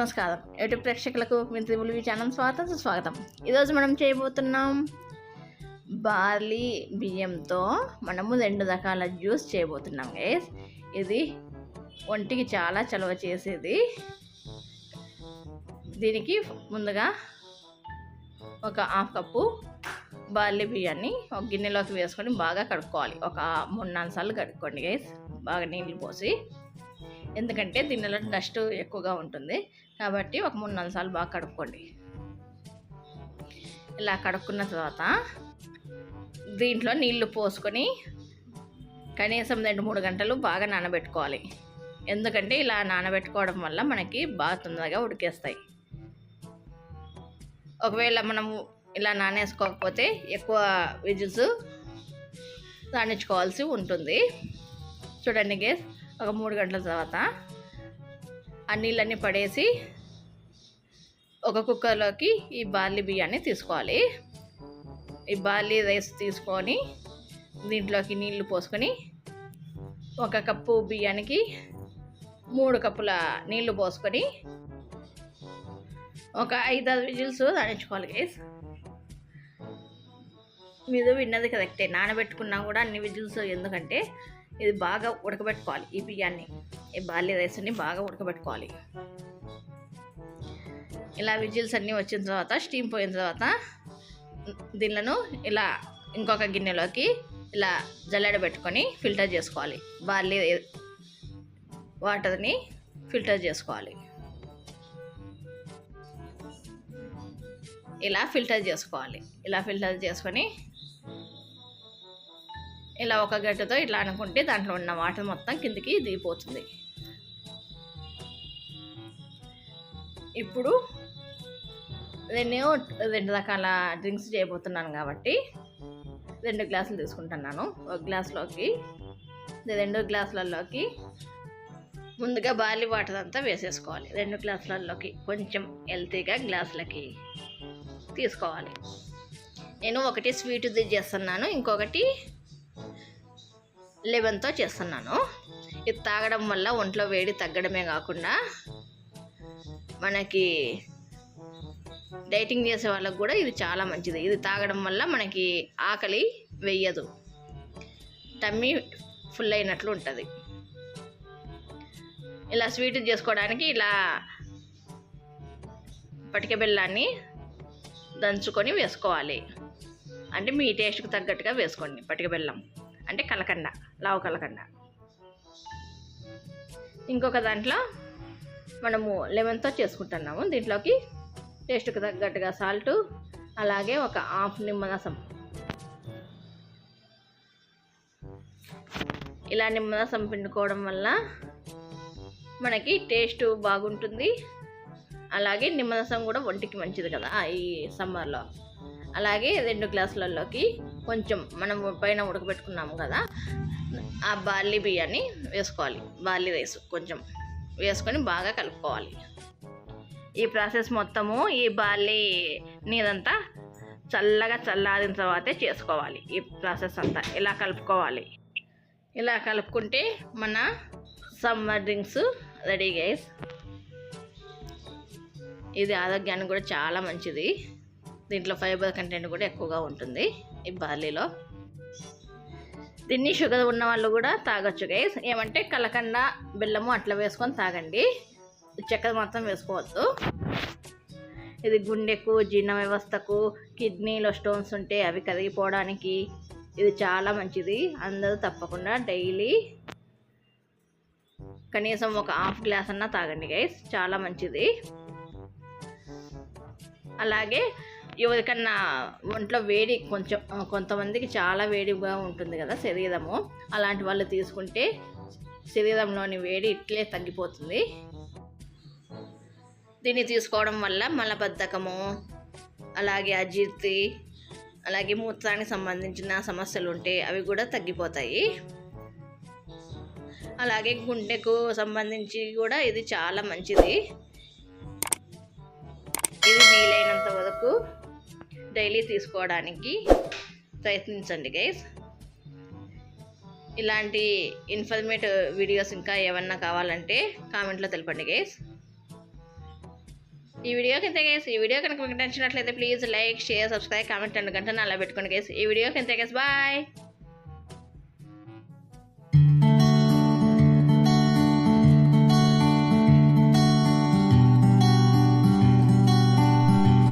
నమస్కారం యూట్యూబ్ ప్రేక్షకులకు మీ triple channel సుస్వాగతం. ఈరోజు మనం చేయబోతున్నాం బార్లీ బియ్యంతో మనము 2 రకాల జ్యూస్ చేయబోతున్నాం గైస్. ఇది ఒంటికి చాలా చలవ చేసేది. దీనికి ముందుగా ఒక 1/2 కప్పు బార్లీ బియ్యాన్ని ఒక గిన్నెలోకి వేసుకొని బాగా కడుక్కోవాలి. ఒక 3-4 సార్లు కడుక్కోండి గైస్, బాగా నీళ్ళు పోసి. ఎందుకంటే దీనిలో డస్ట్ ఎక్కువగా ఉంటుంది కాబట్టి ఒక 3-4 సార్లు బాగా కడుక్కోండి. ఇలా కడుక్కున్న తర్వాత దీంట్లో నీళ్లు పోసుకొని కనీసం 2-3 గంటలు బాగా నానబెట్టుకోవాలి. ఎందుకంటే ఇలా నానబెట్టుకోవడం వల్ల మనకి బాగా తొందరగా ఉడికేస్తాయి. ఒకవేళ మనము ఇలా నానేసుకోకపోతే ఎక్కువ విజిల్స్ రాణించుకోవాల్సి ఉంటుంది. చూడండి గేస్, ఒక 3 గంటల తర్వాత ఆ నీళ్ళన్నీ పడేసి ఒక కుక్కర్లోకి ఈ బార్లీ బియ్యాన్ని తీసుకోవాలి. ఈ బార్లీ రైస్ తీసుకొని దీంట్లోకి నీళ్లు పోసుకొని 1 కప్పు బియ్యానికి 3 కప్పుల నీళ్లు పోసుకొని ఒక 5-6 విజిల్స్ రాణించుకోవాలి గైస్. మీరు విన్నది కరెక్టే, నానబెట్టుకున్నా కూడా అన్ని విజిల్స్. ఎందుకంటే ఇది బాగా ఉడకబెట్టుకోవాలి. ఈ బియ్యాన్ని, ఈ బార్లీ రైస్ని బాగా ఉడకబెట్టుకోవాలి. ఇలా విజిల్స్ అన్నీ వచ్చిన తర్వాత, స్టీమ్ పోయిన తర్వాత దీనిలను ఇలా ఇంకొక గిన్నెలోకి ఇలా జల్లెడబెట్టుకొని ఫిల్టర్ చేసుకోవాలి. బార్లీ వాటర్ని ఫిల్టర్ చేసుకోవాలి. ఇలా ఫిల్టర్ చేసుకొని ఇలా ఒక గడ్డతో ఇట్లా అనుకుంటే దాంట్లో ఉన్న వాటర్ మొత్తం కిందికి దిగిపోతుంది. ఇప్పుడు నేను 2 రకాల డ్రింక్స్ చేయబోతున్నాను కాబట్టి 2 గ్లాసులు తీసుకుంటున్నాను. ఒక గ్లాసులోకి 2 గ్లాసులలోకి ముందుగా బార్లీ వాటర్ అంతా వేసేసుకోవాలి. 2 గ్లాసులలోకి కొంచెం హెల్తీగా గ్లాసులకి తీసుకోవాలి. నేను ఒకటి స్వీట్ది చేస్తున్నాను, ఇంకొకటి లెమన్తో చేస్తున్నాను. ఇది తాగడం వల్ల ఒంట్లో వేడి తగ్గడమే కాకుండా మనకి డైటింగ్ చేసే వాళ్ళకు కూడా ఇది చాలా మంచిది. ఇది తాగడం వల్ల మనకి ఆకలి వెయ్యదు, టమ్మీ ఫుల్ అయినట్లు ఉంటుంది. ఇలా స్వీట్ చేసుకోవడానికి ఇలా పటిక బెల్లాన్ని దంచుకొని వేసుకోవాలి. అంటే మీ టేస్ట్కి తగ్గట్టుగా వేసుకోండి. పటిక బెల్లం అంటే కలకండ, లావు కలకండ. ఇంకొక దాంట్లో మనము లెమన్తో చేసుకుంటున్నాము. దీంట్లోకి టేస్ట్కి తగ్గట్టుగా సాల్ట్, అలాగే ఒక 1/2 నిమ్మరసం. ఇలా నిమ్మరసం పిండుకోవడం వల్ల మనకి టేస్ట్ బాగుంటుంది. అలాగే నిమ్మరసం కూడా ఒంటికి మంచిది కదా ఈ సమ్మర్లో. అలాగే 2 గ్లాసులలోకి కొంచెం మనం పైన ఉడకబెట్టుకున్నాము కదా ఆ బార్లీ బియ్యాన్ని వేసుకోవాలి. బార్లీ రైస్ కొంచెం వేసుకొని బాగా కలుపుకోవాలి. ఈ ప్రాసెస్ మొత్తము ఈ బార్లీ నీరంతా చల్లగా చల్లారిన తర్వాతే చేసుకోవాలి. ఈ ప్రాసెస్ అంతా ఇలా కలుపుకోవాలి. ఇలా కలుపుకుంటే మన సమ్మర్ డ్రింక్స్ రెడీ గైస్. ఇది ఆరోగ్యానికి కూడా చాలా మంచిది. దీంట్లో ఫైబర్ కంటెంట్ కూడా ఎక్కువగా ఉంటుంది ఈ బార్లీలో. దీన్ని షుగర్ ఉన్న వాళ్ళు కూడా తాగొచ్చు గైస్. ఏమంటే కలకండ, బెల్లము అట్లా వేసుకొని తాగండి, చక్కెర మాత్రం వేసుకోవద్దు. ఇది గుండెకు, జీర్ణ వ్యవస్థకు, కిడ్నీలో స్టోన్స్ ఉంటే అవి కరిగిపోవడానికి ఇది చాలా మంచిది. అందరూ తప్పకుండా డైలీ కనీసం ఒక 1/2 గ్లాస్ అన్నా తాగండి గైస్, చాలా మంచిది. అలాగే ఎవరికన్నా ఒంట్లో వేడి కొంతమందికి చాలా వేడిగా ఉంటుంది కదా శరీరము, అలాంటి వాళ్ళు తీసుకుంటే శరీరంలోని వేడి ఇట్లే తగ్గిపోతుంది. దీన్ని తీసుకోవడం వల్ల మలబద్ధకము, అలాగే అజీర్తి, అలాగే మూత్రానికి సంబంధించిన సమస్యలు ఉంటే అవి కూడా తగ్గిపోతాయి. అలాగే గుండెకు సంబంధించి కూడా ఇది చాలా మంచిది. ఇది వీలైనంత వరకు డైలీ తీసుకోవడానికి ప్రయత్నించండి గైస్. ఇలాంటి ఇన్ఫర్మేటివ్ వీడియోస్ ఇంకా ఏమన్నా కావాలంటే కామెంట్లో తెలపండి గైస్. ఈ వీడియోకి ఎంత గైస్, ఈ వీడియో కనుక మీకు నచ్చినట్లయితే please like, share, subscribe, comment and గంటను అలా పెట్టుకోండి గైస్. ఈ వీడియోకి ఎంత గైస్, బాయ్.